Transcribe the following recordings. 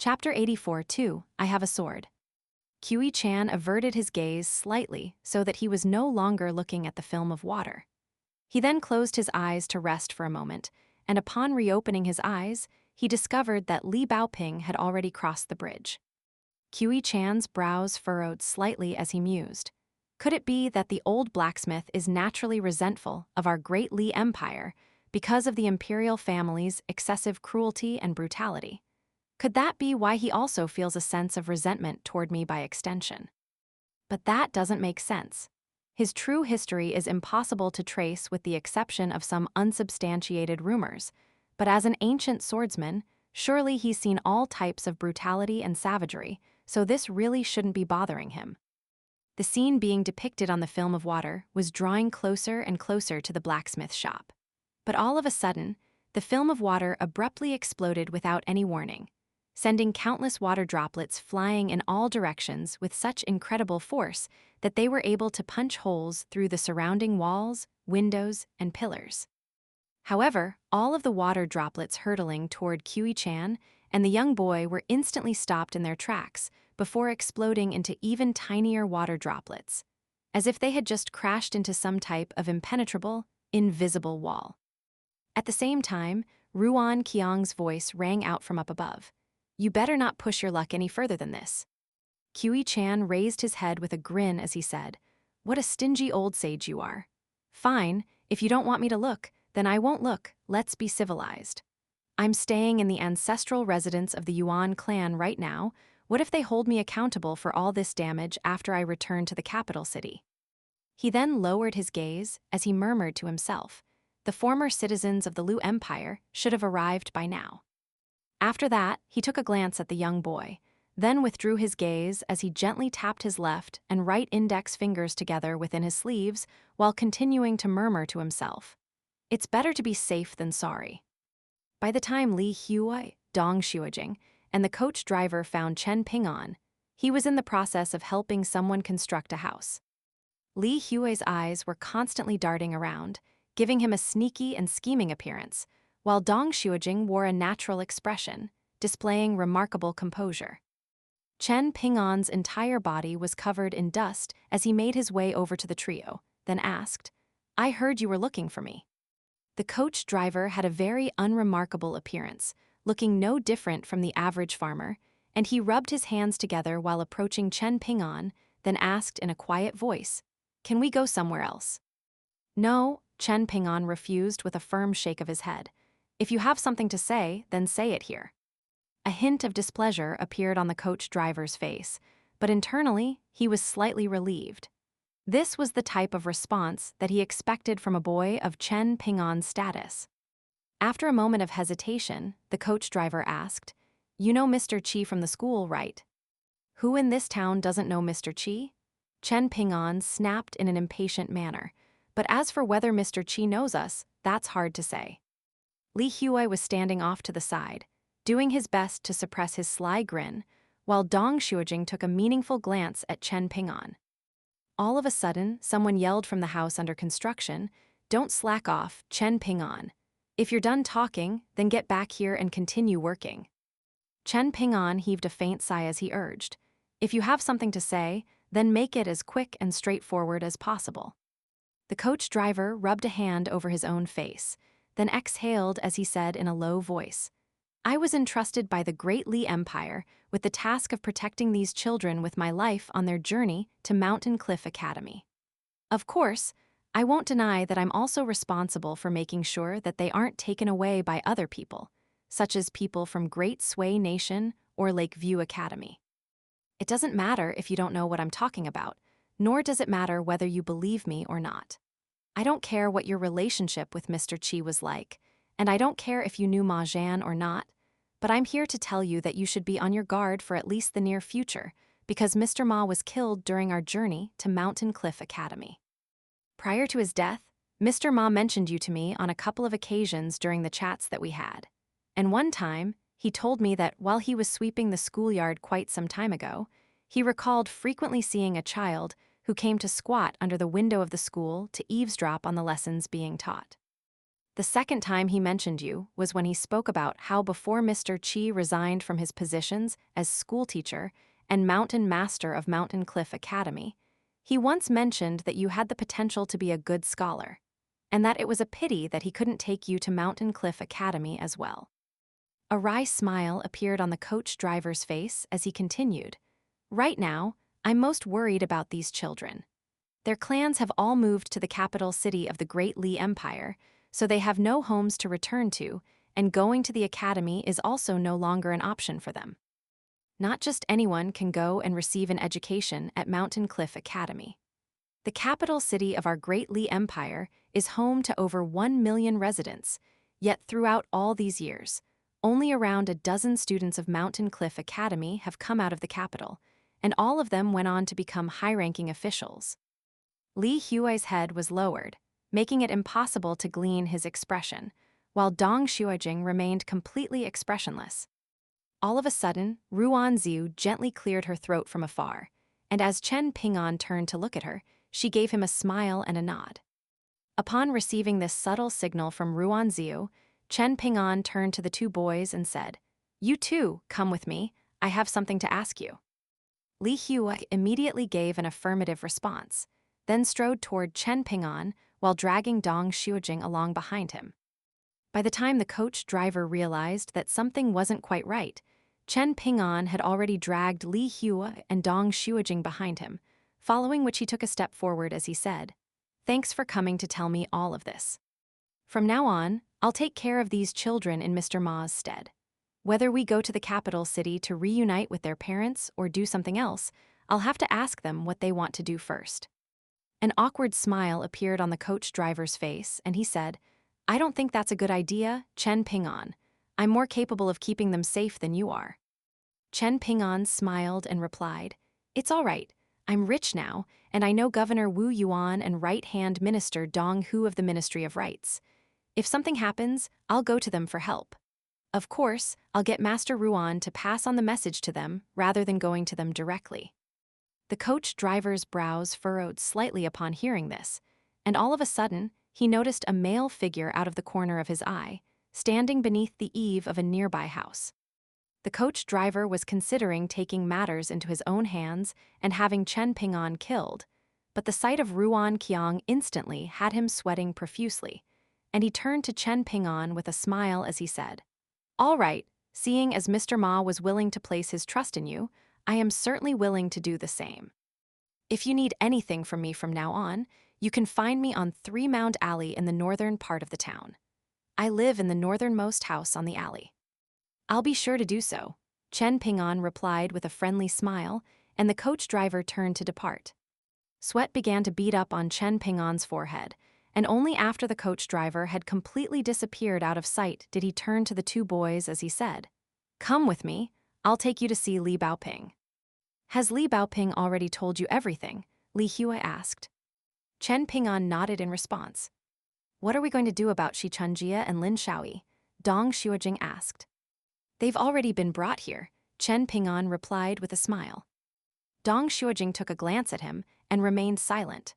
Chapter 84-2, I Have a Sword. Kiwi-chan averted his gaze slightly so that he was no longer looking at the film of water. He then closed his eyes to rest for a moment, and upon reopening his eyes, he discovered that Li Baoping had already crossed the bridge. Kiwi-chan's brows furrowed slightly as he mused. Could it be that the old blacksmith is naturally resentful of our great Li Empire because of the imperial family's excessive cruelty and brutality? Could that be why he also feels a sense of resentment toward me by extension? But that doesn't make sense. His true history is impossible to trace with the exception of some unsubstantiated rumors, but as an ancient swordsman, surely he's seen all types of brutality and savagery, so this really shouldn't be bothering him. The scene being depicted on the film of water was drawing closer and closer to the blacksmith shop. But all of a sudden, the film of water abruptly exploded without any warning, sending countless water droplets flying in all directions with such incredible force that they were able to punch holes through the surrounding walls, windows, and pillars. However, all of the water droplets hurtling toward Kiwi-chan and the young boy were instantly stopped in their tracks before exploding into even tinier water droplets, as if they had just crashed into some type of impenetrable, invisible wall. At the same time, Ruan Qiang's voice rang out from up above. You better not push your luck any further than this. Kiwi-chan raised his head with a grin as he said, What a stingy old sage you are. Fine, if you don't want me to look, then I won't look, let's be civilized. I'm staying in the ancestral residence of the Yuan clan right now. What if they hold me accountable for all this damage after I return to the capital city? He then lowered his gaze as he murmured to himself, The former citizens of the Lu Empire should have arrived by now. After that, he took a glance at the young boy, then withdrew his gaze as he gently tapped his left and right index fingers together within his sleeves while continuing to murmur to himself, It's better to be safe than sorry. By the time Li Huai, Dong Xuejing, and the coach driver found Chen Ping'an, he was in the process of helping someone construct a house. Li Huai's eyes were constantly darting around, giving him a sneaky and scheming appearance, while Dong Xuejing wore a natural expression, displaying remarkable composure. Chen Ping'an's entire body was covered in dust as he made his way over to the trio, then asked, I heard you were looking for me. The coach driver had a very unremarkable appearance, looking no different from the average farmer, and he rubbed his hands together while approaching Chen Ping'an, then asked in a quiet voice, Can we go somewhere else? No, Chen Ping'an refused with a firm shake of his head. If you have something to say, then say it here. A hint of displeasure appeared on the coach driver's face, but internally, he was slightly relieved. This was the type of response that he expected from a boy of Chen Ping'an's status. After a moment of hesitation, the coach driver asked, You know Mr. Qi from the school, right? Who in this town doesn't know Mr. Qi? Chen Ping'an snapped in an impatient manner, but as for whether Mr. Qi knows us, that's hard to say. Li Huai was standing off to the side, doing his best to suppress his sly grin, while Dong Xuejing took a meaningful glance at Chen Ping'an. All of a sudden, someone yelled from the house under construction, Don't slack off, Chen Ping'an. If you're done talking, then get back here and continue working. Chen Ping'an heaved a faint sigh as he urged, If you have something to say, then make it as quick and straightforward as possible. The coach driver rubbed a hand over his own face, then exhaled as he said in a low voice, I was entrusted by the Great Li Empire with the task of protecting these children with my life on their journey to Mountain Cliff Academy. Of course, I won't deny that I'm also responsible for making sure that they aren't taken away by other people, such as people from Great Sway Nation or Lakeview Academy. It doesn't matter if you don't know what I'm talking about, nor does it matter whether you believe me or not. I don't care what your relationship with Mr. Qi was like, and I don't care if you knew Ma Zhan or not, but I'm here to tell you that you should be on your guard for at least the near future, because Mr. Ma was killed during our journey to Mountain Cliff Academy. Prior to his death, Mr. Ma mentioned you to me on a couple of occasions during the chats that we had. And one time, he told me that while he was sweeping the schoolyard quite some time ago, he recalled frequently seeing a child who came to squat under the window of the school to eavesdrop on the lessons being taught. The The second time he mentioned you was when he spoke about how before Mr. Chi resigned from his positions as schoolteacher and mountain master of Mountain Cliff Academy, he once mentioned that you had the potential to be a good scholar, and that it was a pity that he couldn't take you to Mountain Cliff Academy as well. A wry smile appeared on the coach driver's face as he continued, "Right now, I'm most worried about these children. Their clans have all moved to the capital city of the Great Li Empire, so they have no homes to return to, and going to the academy is also no longer an option for them. Not just anyone can go and receive an education at Mountain Cliff Academy. The capital city of our Great Li Empire is home to over 1 million residents, yet throughout all these years, only around a dozen students of Mountain Cliff Academy have come out of the capital, and all of them went on to become high-ranking officials." Li Huai's head was lowered, making it impossible to glean his expression, while Dong Xuejing remained completely expressionless. All of a sudden, Ruan Xiu gently cleared her throat from afar, and as Chen Ping'an turned to look at her, she gave him a smile and a nod. Upon receiving this subtle signal from Ruan Xiu, Chen Ping'an turned to the two boys and said, "You too, come with me, I have something to ask you." Li Huai immediately gave an affirmative response, then strode toward Chen Ping'an while dragging Dong Xuejing along behind him. By the time the coach driver realized that something wasn't quite right, Chen Ping'an had already dragged Li Huai and Dong Xuejing behind him, following which he took a step forward as he said, "Thanks for coming to tell me all of this. From now on, I'll take care of these children in Mr. Ma's stead. Whether we go to the capital city to reunite with their parents or do something else, I'll have to ask them what they want to do first." An awkward smile appeared on the coach driver's face, and he said, "I don't think that's a good idea, Chen Ping'an. I'm more capable of keeping them safe than you are." Chen Ping'an smiled and replied, "It's all right. I'm rich now, and I know Governor Wu Yuan and right-hand Minister Dong Hu of the Ministry of Rights. If something happens, I'll go to them for help. Of course, I'll get Master Ruan to pass on the message to them rather than going to them directly." The coach driver's brows furrowed slightly upon hearing this, and all of a sudden, he noticed a male figure out of the corner of his eye, standing beneath the eave of a nearby house. The coach driver was considering taking matters into his own hands and having Chen Ping'an killed, but the sight of Ruan Qiang instantly had him sweating profusely, and he turned to Chen Ping'an with a smile as he said, "All right, seeing as Mr. Ma was willing to place his trust in you, I am certainly willing to do the same. If you need anything from me from now on, you can find me on 3 Mound Alley in the northern part of the town. I live in the northernmost house on the alley." "I'll be sure to do so," Chen Ping'an replied with a friendly smile, and the coach driver turned to depart. Sweat began to bead up on Chen Ping'an's forehead, and only after the coach driver had completely disappeared out of sight did he turn to the two boys as he said, "Come with me, I'll take you to see Li Baoping." "Has Li Baoping already told you everything?" Li Huai asked. Chen Ping'an nodded in response. "What are we going to do about Shi Chunjia and Lin Shaoyi?" Dong Xuejing asked. "They've already been brought here," Chen Ping'an replied with a smile. Dong Xuejing took a glance at him and remained silent.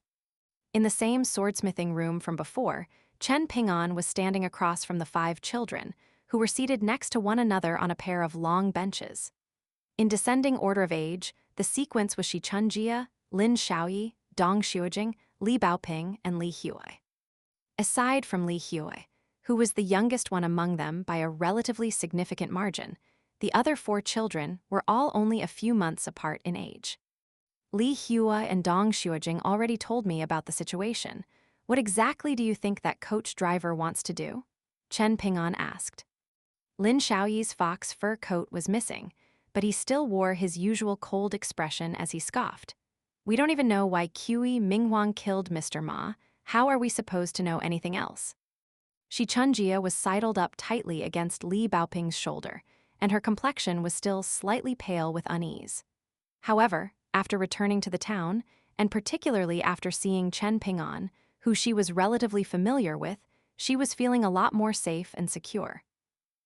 In the same swordsmithing room from before, Chen Ping'an was standing across from the 5 children, who were seated next to one another on a pair of long benches. In descending order of age, the sequence was Shi Chunjia, Lin Shaoyi, Dong Xuejing, Li Baoping, and Li Huai. Aside from Li Huai, who was the youngest one among them by a relatively significant margin, the other 4 children were all only a few months apart in age. "Li Huai and Dong Xuejing already told me about the situation. What exactly do you think that coach driver wants to do?" Chen Ping'an asked. Lin Shaoyi's fox fur coat was missing, but he still wore his usual cold expression as he scoffed. "We don't even know why Qi Minghuang killed Mr. Ma. How are we supposed to know anything else?" Shi Chunjia was sidled up tightly against Li Baoping's shoulder, and her complexion was still slightly pale with unease. However, after returning to the town, and particularly after seeing Chen Ping'an, who she was relatively familiar with, she was feeling a lot more safe and secure.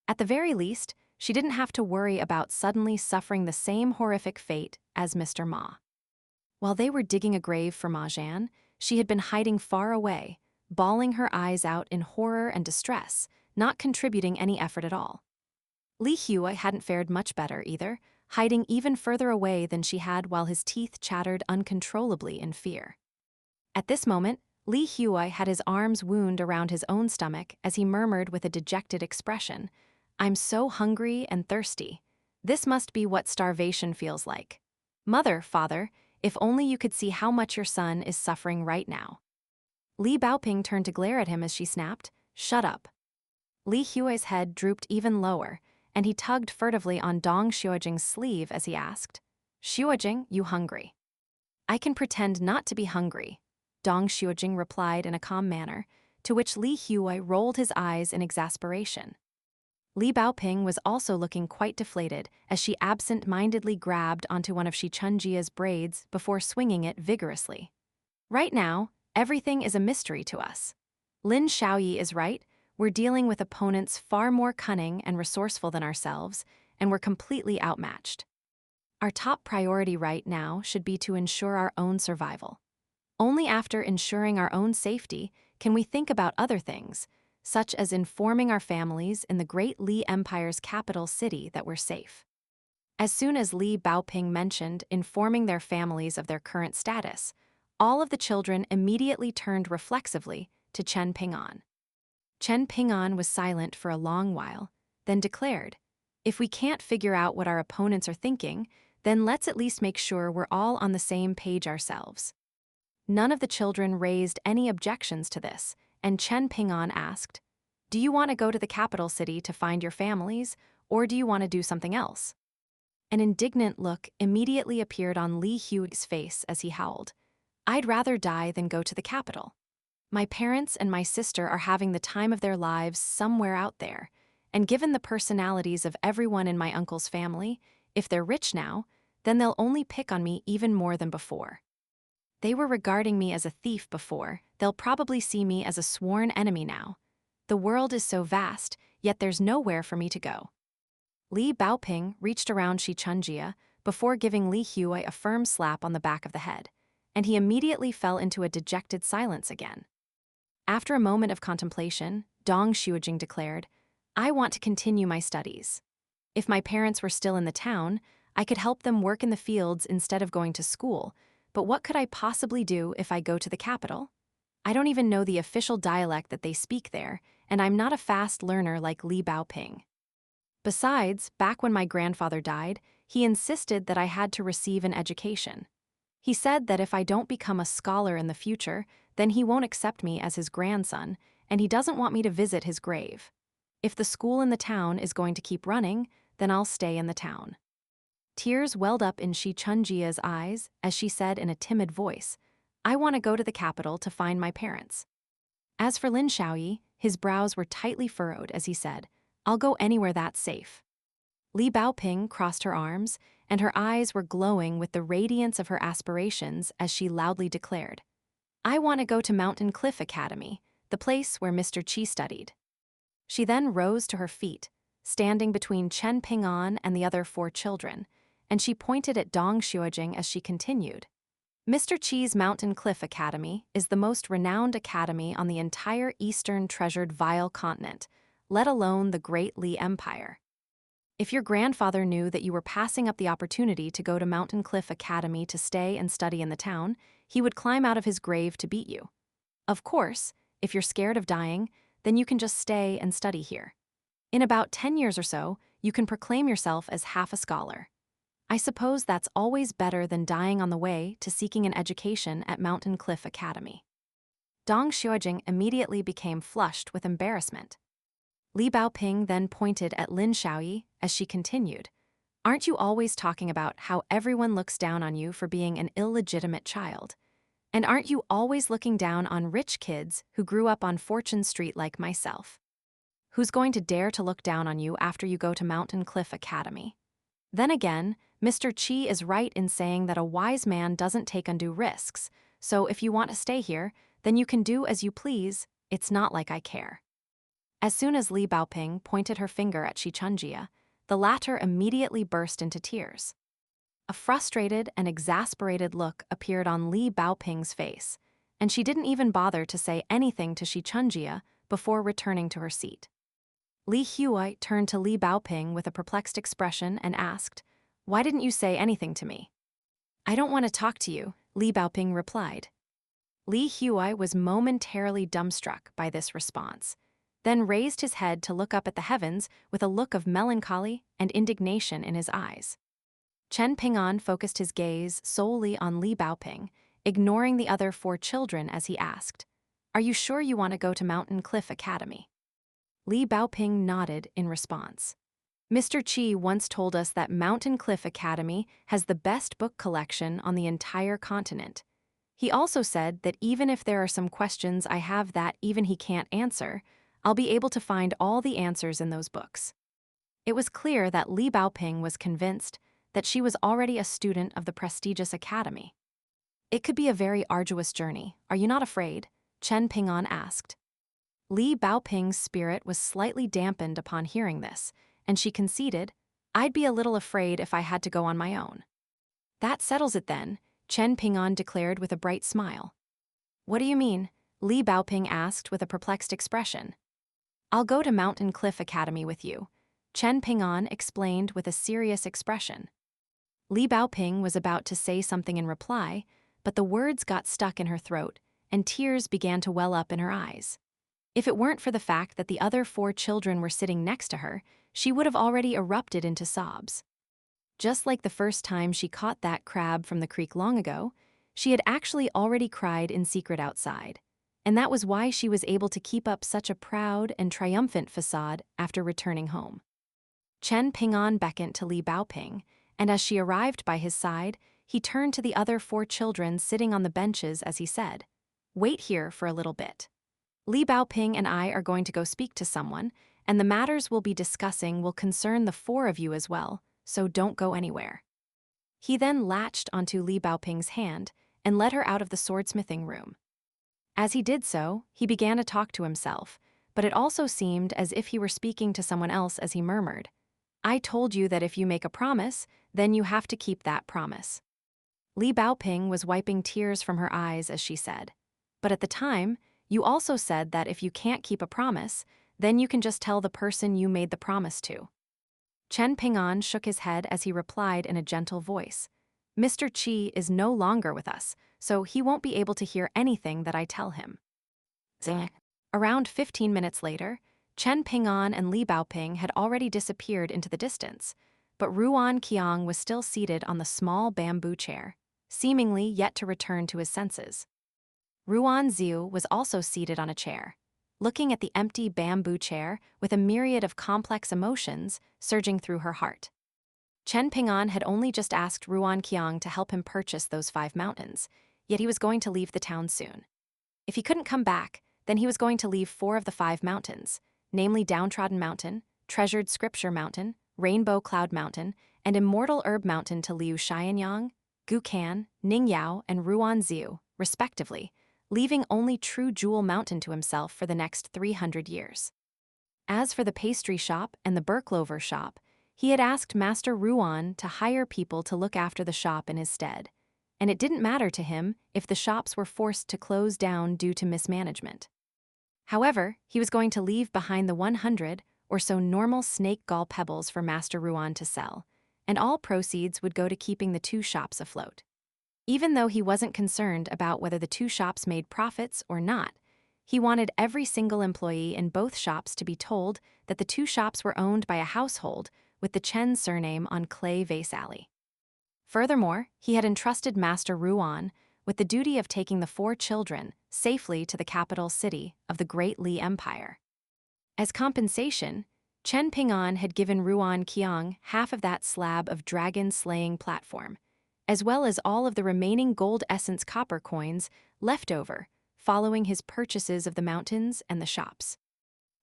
At the very least, she didn't have to worry about suddenly suffering the same horrific fate as Mr. Ma. While they were digging a grave for Ma Jian, she had been hiding far away, bawling her eyes out in horror and distress, not contributing any effort at all. Li Hua hadn't fared much better either, hiding even further away than she had while his teeth chattered uncontrollably in fear. At this moment, Li Hua had his arms wound around his own stomach as he murmured with a dejected expression, "I'm so hungry and thirsty. This must be what starvation feels like. Mother, father, if only you could see how much your son is suffering right now." Li Baoping turned to glare at him as she snapped, "Shut up." Li Hui's head drooped even lower, and he tugged furtively on Dong Xiujing's sleeve as he asked, "Xiujing, you hungry?" "I can pretend not to be hungry," Dong Xiujing replied in a calm manner, to which Li Hui rolled his eyes in exasperation. Li Baoping was also looking quite deflated as she absent-mindedly grabbed onto one of Shi Chunjia's braids before swinging it vigorously. "Right now, everything is a mystery to us. Lin Xiaoyi is right, we're dealing with opponents far more cunning and resourceful than ourselves, and we're completely outmatched. Our top priority right now should be to ensure our own survival. Only after ensuring our own safety can we think about other things, such as informing our families in the Great Li Empire's capital city that we're safe." As soon as Li Baoping mentioned informing their families of their current status, all of the children immediately turned reflexively to Chen Ping'an. Chen Ping'an was silent for a long while, then declared, "If we can't figure out what our opponents are thinking, then let's at least make sure we're all on the same page ourselves." None of the children raised any objections to this, and Chen Ping'an asked, "Do you want to go to the capital city to find your families, or do you want to do something else?" An indignant look immediately appeared on Li Hui's face as he howled, "I'd rather die than go to the capital. My parents and my sister are having the time of their lives somewhere out there, and given the personalities of everyone in my uncle's family, if they're rich now, then they'll only pick on me even more than before. They were regarding me as a thief before, they'll probably see me as a sworn enemy now. The world is so vast, yet there's nowhere for me to go." Li Baoping reached around Shi Chunjia before giving Li Hui a firm slap on the back of the head, and he immediately fell into a dejected silence again. After a moment of contemplation, Dong Xiujing declared, "I want to continue my studies. If my parents were still in the town, I could help them work in the fields instead of going to school, but what could I possibly do if I go to the capital? I don't even know the official dialect that they speak there, and I'm not a fast learner like Li Baoping. Besides, back when my grandfather died, he insisted that I had to receive an education. He said that if I don't become a scholar in the future, then he won't accept me as his grandson, and he doesn't want me to visit his grave. If the school in the town is going to keep running, then I'll stay in the town." Tears welled up in Shi Chunjia's eyes as she said in a timid voice, "I want to go to the capital to find my parents." As for Lin Xiaoyi, his brows were tightly furrowed as he said, "I'll go anywhere that's safe." Li Baoping crossed her arms, and her eyes were glowing with the radiance of her aspirations as she loudly declared, "I want to go to Mountain Cliff Academy, the place where Mr. Qi studied." She then rose to her feet, standing between Chen Ping'an and the other 4 children, and she pointed at Dong Xiujing as she continued, "Mr. Qi's Mountain Cliff Academy is the most renowned academy on the entire Eastern Treasured Vile continent, let alone the Great Li Empire. If your grandfather knew that you were passing up the opportunity to go to Mountain Cliff Academy to stay and study in the town, he would climb out of his grave to beat you. Of course, if you're scared of dying, then you can just stay and study here. In about 10 years or so, you can proclaim yourself as half a scholar. I suppose that's always better than dying on the way to seeking an education at Mountain Cliff Academy." Dong Xiujing immediately became flushed with embarrassment. Li Baoping then pointed at Lin Xiaoyi as she continued, "Aren't you always talking about how everyone looks down on you for being an illegitimate child? And aren't you always looking down on rich kids who grew up on Fortune Street like myself? Who's going to dare to look down on you after you go to Mountain Cliff Academy? Then again, Mr. Qi is right in saying that a wise man doesn't take undue risks, so if you want to stay here, then you can do as you please, it's not like I care." As soon as Li Baoping pointed her finger at Shi Chunjia, the latter immediately burst into tears. A frustrated and exasperated look appeared on Li Baoping's face, and she didn't even bother to say anything to Shi Chunjia before returning to her seat. Li Huai turned to Li Baoping with a perplexed expression and asked, "Why didn't you say anything to me?" "I don't want to talk to you," Li Baoping replied. Li Huai was momentarily dumbstruck by this response, then raised his head to look up at the heavens with a look of melancholy and indignation in his eyes. Chen Ping'an focused his gaze solely on Li Baoping, ignoring the other 4 children as he asked, "Are you sure you want to go to Mountain Cliff Academy?" Li Baoping nodded in response. "Mr. Qi once told us that Mountain Cliff Academy has the best book collection on the entire continent. He also said that even if there are some questions I have that even he can't answer, I'll be able to find all the answers in those books." It was clear that Li Baoping was convinced that she was already a student of the prestigious academy. "It could be a very arduous journey. Are you not afraid?" Chen Ping'an asked. Li Baoping's spirit was slightly dampened upon hearing this, and she conceded, "I'd be a little afraid if I had to go on my own." "That settles it then," Chen Ping'an declared with a bright smile. "What do you mean?" Li Baoping asked with a perplexed expression. "I'll go to Mountain Cliff Academy with you," Chen Ping'an explained with a serious expression. Li Baoping was about to say something in reply, but the words got stuck in her throat, and tears began to well up in her eyes. If it weren't for the fact that the other 4 children were sitting next to her, she would have already erupted into sobs. Just like the first time she caught that crab from the creek long ago, she had actually already cried in secret outside, and that was why she was able to keep up such a proud and triumphant facade after returning home. Chen Ping'an beckoned to Li Baoping, and as she arrived by his side, he turned to the other 4 children sitting on the benches as he said, "Wait here for a little bit. Li Baoping and I are going to go speak to someone, and the matters we'll be discussing will concern the 4 of you as well, so don't go anywhere." He then latched onto Li Baoping's hand and led her out of the swordsmithing room. As he did so, he began to talk to himself, but it also seemed as if he were speaking to someone else as he murmured, "I told you that if you make a promise, then you have to keep that promise." Li Baoping was wiping tears from her eyes as she said, "But at the time, you also said that if you can't keep a promise, then you can just tell the person you made the promise to." Chen Ping'an shook his head as he replied in a gentle voice, "Mr. Qi is no longer with us, so he won't be able to hear anything that I tell him." Zing. Around 15 minutes later, Chen Ping'an and Li Baoping had already disappeared into the distance, but Ruan Qiang was still seated on the small bamboo chair, seemingly yet to return to his senses. Ruan Xiu was also seated on a chair, looking at the empty bamboo chair with a myriad of complex emotions surging through her heart. Chen Ping'an had only just asked Ruan Qiang to help him purchase those 5 mountains, yet he was going to leave the town soon. If he couldn't come back, then he was going to leave 4 of the 5 mountains, namely Downtrodden Mountain, Treasured Scripture Mountain, Rainbow Cloud Mountain, and Immortal Herb Mountain to Liu Xianyang, Gu Kan, Ning Yao, and Ruan Xiu, respectively, leaving only True Jewel Mountain to himself for the next 300 years. As for the pastry shop and the Berklover shop, he had asked Master Ruan to hire people to look after the shop in his stead, and it didn't matter to him if the shops were forced to close down due to mismanagement. However, he was going to leave behind the 100 or so normal snake gall pebbles for Master Ruan to sell, and all proceeds would go to keeping the 2 shops afloat. Even though he wasn't concerned about whether the 2 shops made profits or not, he wanted every single employee in both shops to be told that the 2 shops were owned by a household with the Chen surname on Clay Vase Alley. Furthermore, he had entrusted Master Ruan with the duty of taking the 4 children safely to the capital city of the Great Li Empire. As compensation, Chen Ping'an had given Ruan Qiang half of that slab of dragon-slaying platform, as well as all of the remaining gold essence copper coins left over following his purchases of the mountains and the shops.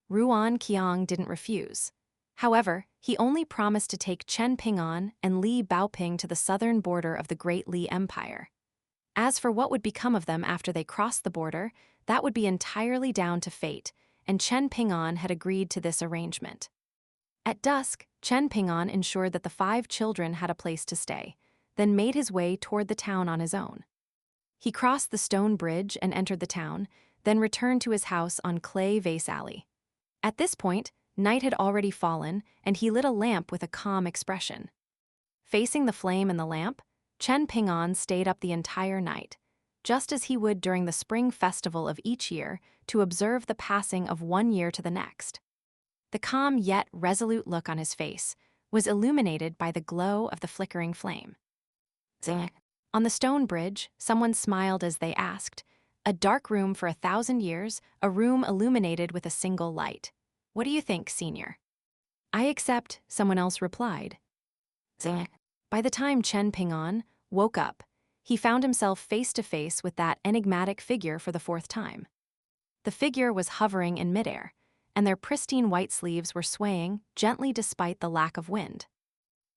Ruan Qiang didn't refuse. However, he only promised to take Chen Ping'an and Li Baoping to the southern border of the Great Li Empire. As for what would become of them after they crossed the border, that would be entirely down to fate, and Chen Ping'an had agreed to this arrangement. At dusk, Chen Ping'an ensured that the 5 children had a place to stay, then made his way toward the town on his own. He crossed the stone bridge and entered the town, then returned to his house on Clay Vase Alley. At this point, night had already fallen, and he lit a lamp with a calm expression. Facing the flame in the lamp, Chen Ping'an stayed up the entire night, just as he would during the spring festival of each year, to observe the passing of one year to the next. The calm yet resolute look on his face was illuminated by the glow of the flickering flame. Zing. On the stone bridge, someone smiled as they asked, "A dark room for 1,000 years, a room illuminated with a single light. What do you think, senior?" "I accept," someone else replied. Zing. By the time Chen Ping'an woke up, he found himself face to face with that enigmatic figure for the fourth time. The figure was hovering in midair, and their pristine white sleeves were swaying gently despite the lack of wind.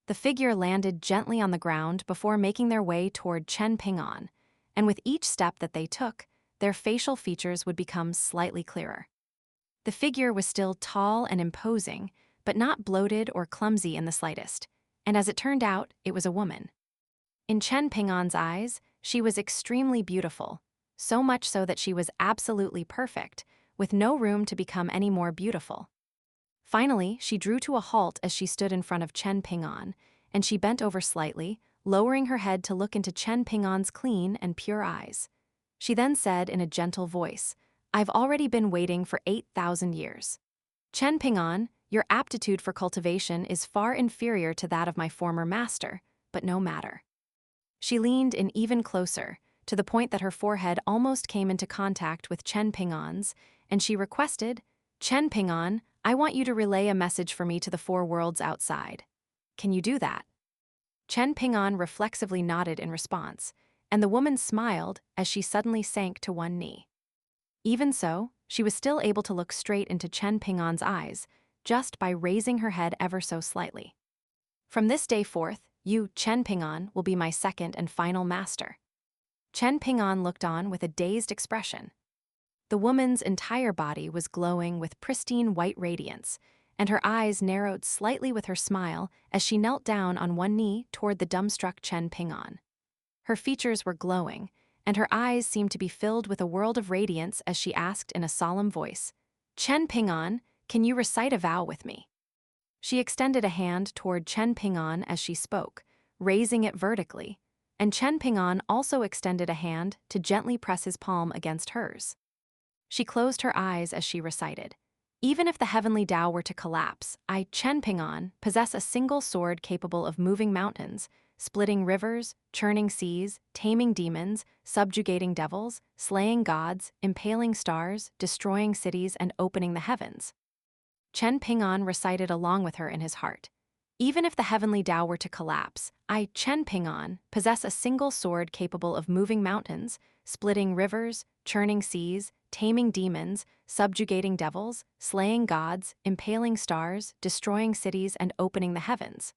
The figure landed gently on the ground before making their way toward Chen Ping'an, and with each step that they took, their facial features would become slightly clearer. The figure was still tall and imposing, but not bloated or clumsy in the slightest, and as it turned out, it was a woman. In Chen Ping'an's eyes, she was extremely beautiful, so much so that she was absolutely perfect, with no room to become any more beautiful. Finally, she drew to a halt as she stood in front of Chen Ping'an, and she bent over slightly, lowering her head to look into Chen Ping'an's clean and pure eyes. She then said in a gentle voice, "I've already been waiting for 8,000 years. Chen Ping'an, your aptitude for cultivation is far inferior to that of my former master, but no matter." She leaned in even closer, to the point that her forehead almost came into contact with Chen Ping'an's, and she requested, "Chen Ping'an, I want you to relay a message for me to the four worlds outside. Can you do that?" Chen Ping'an reflexively nodded in response, and the woman smiled as she suddenly sank to one knee. Even so, she was still able to look straight into Chen Ping'an's eyes, just by raising her head ever so slightly. "From this day forth, you, Chen Ping'an, will be my second and final master." Chen Ping'an looked on with a dazed expression. The woman's entire body was glowing with pristine white radiance, and her eyes narrowed slightly with her smile as she knelt down on one knee toward the dumbstruck Chen Ping'an. Her features were glowing, and her eyes seemed to be filled with a world of radiance as she asked in a solemn voice, "Chen Ping'an, can you recite a vow with me?" She extended a hand toward Chen Ping'an as she spoke, raising it vertically, and Chen Ping'an also extended a hand to gently press his palm against hers. She closed her eyes as she recited, "Even if the heavenly Tao were to collapse, I, Chen Ping'an, possess a single sword capable of moving mountains, splitting rivers, churning seas, taming demons, subjugating devils, slaying gods, impaling stars, destroying cities, and opening the heavens." Chen Ping'an recited along with her in his heart, "Even if the heavenly Tao were to collapse, I, Chen Ping'an, possess a single sword capable of moving mountains, splitting rivers, churning seas, taming demons, subjugating devils, slaying gods, impaling stars, destroying cities, and opening the heavens."